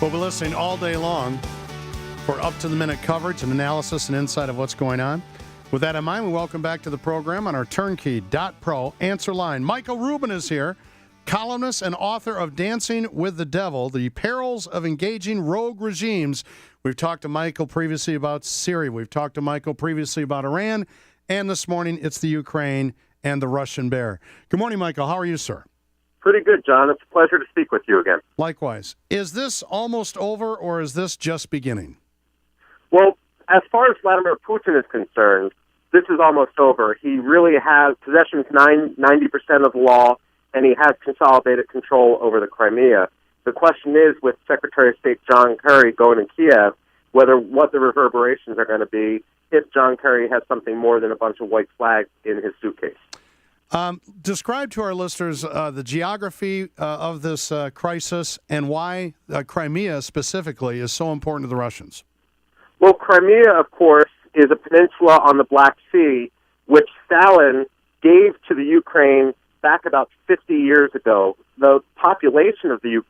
We'll be listening all day long for up-to-the-minute coverage and analysis and insight of what's going on. With that in mind, we welcome back to the program on our turnkey.pro answer line. Michael Rubin is here, columnist and author of Dancing with the Devil, The Perils of Engaging Rogue Regimes. We've talked to Michael previously about Syria. We've talked to Michael previously about Iran. And this morning, it's the Ukraine and the Russian bear. Good morning, Michael. How are you, sir? Pretty good, John. It's a pleasure to speak with you again. Likewise. Is this almost over, or is this just beginning? Well, as far as Vladimir Putin is concerned, this is almost over. He really has possession of 90% of the law, and he has consolidated control over the Crimea. The question is, with Secretary of State John Kerry going to Kiev, what the reverberations are going to be if John Kerry has something more than a bunch of white flags in his suitcase. Describe to our listeners the geography of this crisis and why Crimea specifically is so important to the Russians. Well, Crimea, of course, is a peninsula on the Black Sea, which Stalin gave to the Ukraine back about 50 years ago. The population of the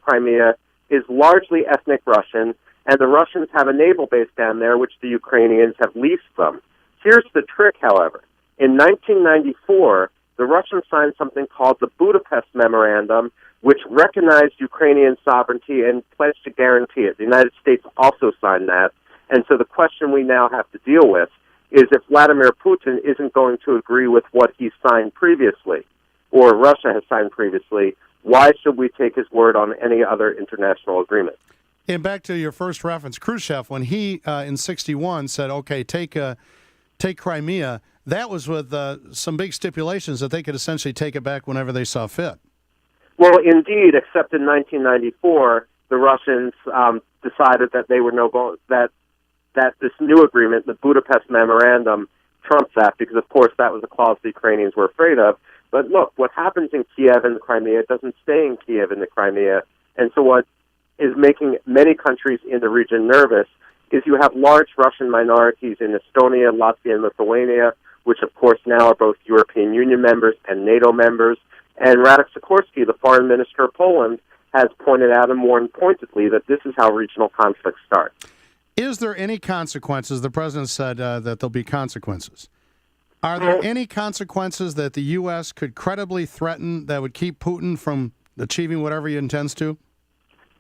Crimea is largely ethnic Russian, and the Russians have a naval base down there, which the Ukrainians have leased them. Here's the trick, however. In 1994, the Russians signed something called the Budapest Memorandum, which recognized Ukrainian sovereignty and pledged to guarantee it. The United States also signed that. And so the question we now have to deal with is if Vladimir Putin isn't going to agree with what he signed previously, or Russia has signed previously, why should we take his word on any other international agreement? And back to your first reference, Khrushchev, when he, in 1961, said, okay, take Crimea, that was with some big stipulations that they could essentially take it back whenever they saw fit. Well, indeed, except in 1994, the Russians decided that they were that this new agreement, the Budapest Memorandum, trumps that because, of course, that was a clause the Ukrainians were afraid of. But look, what happens in Kiev and the Crimea doesn't stay in Kiev and the Crimea. And so what is making many countries in the region nervous is you have large Russian minorities in Estonia, Latvia, and Lithuania, which, of course, now are both European Union members and NATO members. And Radek Sikorski, the foreign minister of Poland, has pointed out and warned pointedly that this is how regional conflicts start. Is there any consequences? The president said that there'll be consequences. Are there any consequences that the U.S. could credibly threaten that would keep Putin from achieving whatever he intends to?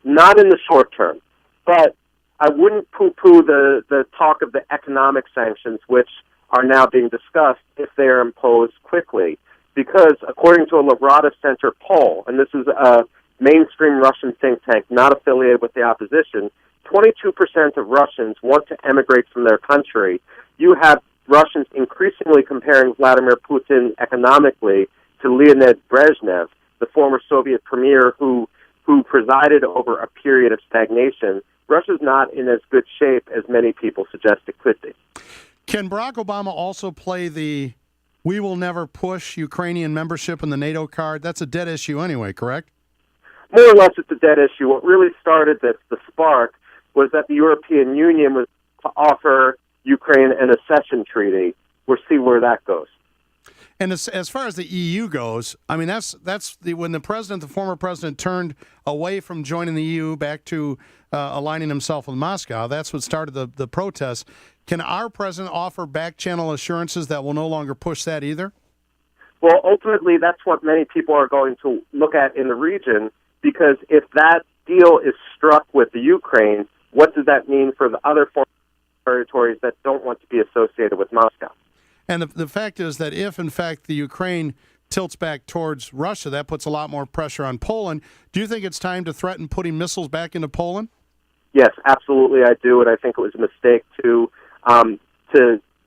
Not in the short term, but I wouldn't poo-poo the talk of the economic sanctions, which are now being discussed if they are imposed quickly. Because according to a Levrada Center poll, and this is a mainstream Russian think tank not affiliated with the opposition, 22% of Russians want to emigrate from their country. You have Russians increasingly comparing Vladimir Putin economically to Leonid Brezhnev, the former Soviet premier who presided over a period of stagnation. Russia's not in as good shape as many people suggest it could be. Can Barack Obama also play the we will never push Ukrainian membership in the NATO card? That's a dead issue anyway, correct? More or less it's a dead issue. What really started this, the spark, was that the European Union was to offer Ukraine an accession treaty. We'll see where that goes. And as far as the EU goes, I mean, that's when the former president, turned away from joining the EU back to aligning himself with Moscow. That's what started the protests. Can our president offer back-channel assurances that will no longer push that either? Well, ultimately, that's what many people are going to look at in the region, because if that deal is struck with the Ukraine, what does that mean for the other foreign territories that don't want to be associated with Moscow? And the fact is that if, in fact, the Ukraine tilts back towards Russia, that puts a lot more pressure on Poland. Do you think it's time to threaten putting missiles back into Poland? Yes, absolutely I do, and I think it was a mistake to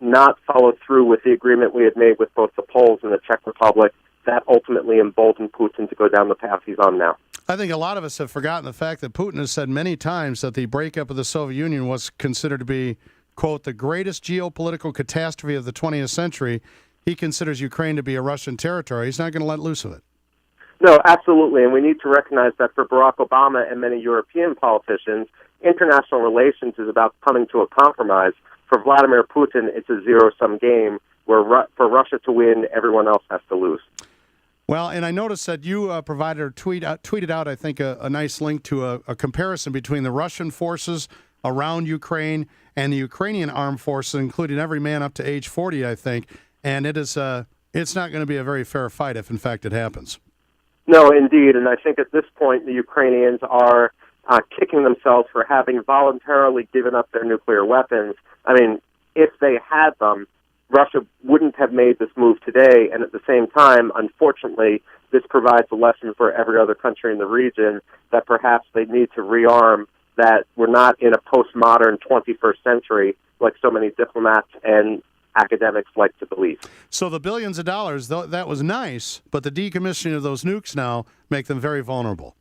not follow through with the agreement we had made with both the Poles and the Czech Republic. That ultimately emboldened Putin to go down the path he's on now. I think a lot of us have forgotten the fact that Putin has said many times that the breakup of the Soviet Union was considered to be, quote, the greatest geopolitical catastrophe of the 20th century. He considers Ukraine to be a Russian territory. He's not going to let loose of it. No, absolutely, and we need to recognize that for Barack Obama and many European politicians, international relations is about coming to a compromise. For Vladimir Putin, it's a zero-sum game where for Russia to win, everyone else has to lose. Well, and I noticed that you provided or tweeted out, I think, a nice link to a comparison between the Russian forces around Ukraine and the Ukrainian armed forces, including every man up to age 40, I think. And it's not going to be a very fair fight if, in fact, it happens. No, indeed. And I think at this point, the Ukrainians are kicking themselves for having voluntarily given up their nuclear weapons. I mean, if they had them, Russia wouldn't have made this move today, and at the same time, unfortunately, this provides a lesson for every other country in the region that perhaps they need to rearm, that we're not in a postmodern 21st century like so many diplomats and academics like to believe. So the billions of dollars, that was nice, but the decommissioning of those nukes now make them very vulnerable.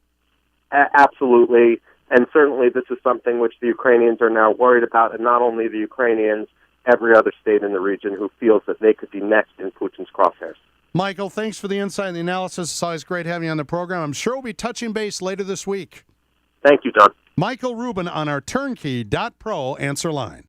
Absolutely, and certainly this is something which the Ukrainians are now worried about, and not only the Ukrainians, every other state in the region who feels that they could be next in Putin's crosshairs. Michael, thanks for the insight and the analysis. It's always great having you on the program. I'm sure we'll be touching base later this week. Thank you, John. Michael Rubin on our turnkey.pro answer line.